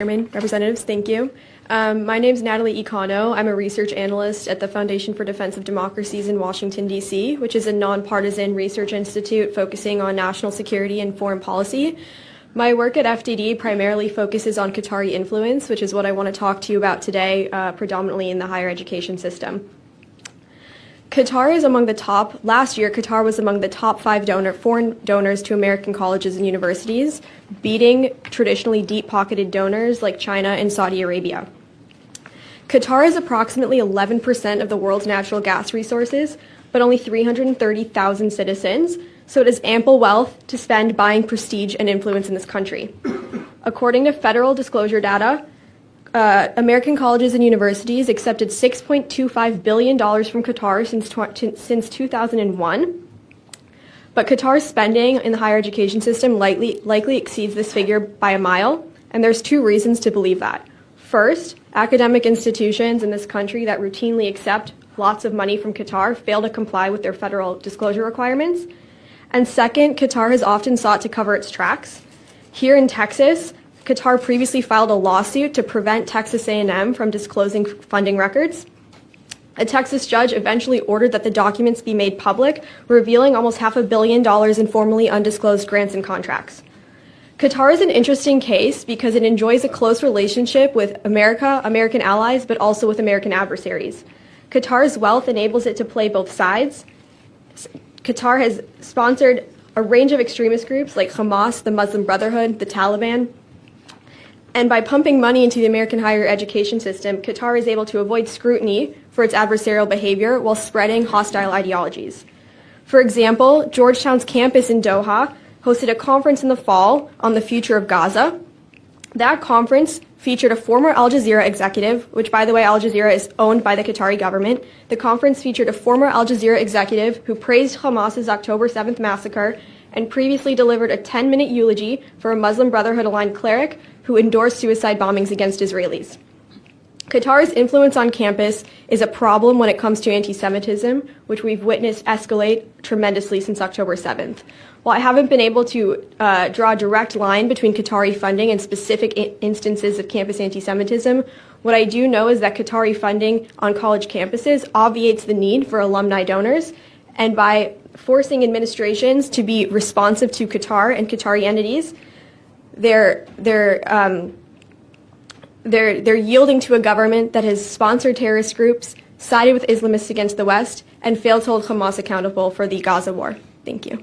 Chairman, Representatives, thank you. My name is Natalie Icano. I'm a research analyst at the Foundation for Defense of Democracies in Washington, D.C., which is a nonpartisan research institute focusing on national security and foreign policy. My work at FDD primarily focuses on Qatari influence, which is what I want to talk to you about today, predominantly in the higher education system. Qatar is among the top, last year, Qatar was among the top 5 foreign donors to American colleges and universities, beating traditionally deep-pocketed donors like China and Saudi Arabia. Qatar is approximately 11% of the world's natural gas resources, but only 330,000 citizens, so it has ample wealth to spend buying prestige and influence in this country. According to federal disclosure data, American colleges and universities accepted $6.25 billion from Qatar since 2001. But Qatar's spending in the higher education system likely exceeds this figure by a mile, and there's 2 reasons to believe that. First, academic institutions in this country that routinely accept lots of money from Qatar fail to comply with their federal disclosure requirements. And second, Qatar has often sought to cover its tracks. Here in Texas, Qatar previously filed a lawsuit to prevent Texas A&M from disclosing funding records. A Texas judge eventually ordered that the documents be made public, revealing almost $500 million in formerly undisclosed grants and contracts. Qatar is an interesting case because it enjoys a close relationship with America, American allies, but also with American adversaries. Qatar's wealth enables it to play both sides. Qatar has sponsored a range of extremist groups like Hamas, the Muslim Brotherhood, the Taliban. And by pumping money into the American higher education system, Qatar is able to avoid scrutiny for its adversarial behavior while spreading hostile ideologies. For example, Georgetown's campus in Doha hosted a conference in the fall on the future of Gaza. That conference featured a former Al Jazeera executive, which, by the way, Al Jazeera is owned by the Qatari government. The conference featured a former Al Jazeera executive who praised Hamas's October 7th massacre and previously delivered a 10-minute eulogy for a Muslim Brotherhood-aligned cleric who endorsed suicide bombings against Israelis. Qatar's influence on campus is a problem when it comes to anti-Semitism, which we've witnessed escalate tremendously since October 7th. While I haven't been able to draw a direct line between Qatari funding and specific instances of campus anti-Semitism, what I do know is that Qatari funding on college campuses obviates the need for alumni donors, and by forcing administrations to be responsive to Qatar and Qatari entities, they're yielding to a government that has sponsored terrorist groups, sided with Islamists against the West, and failed to hold Hamas accountable for the Gaza war. Thank you.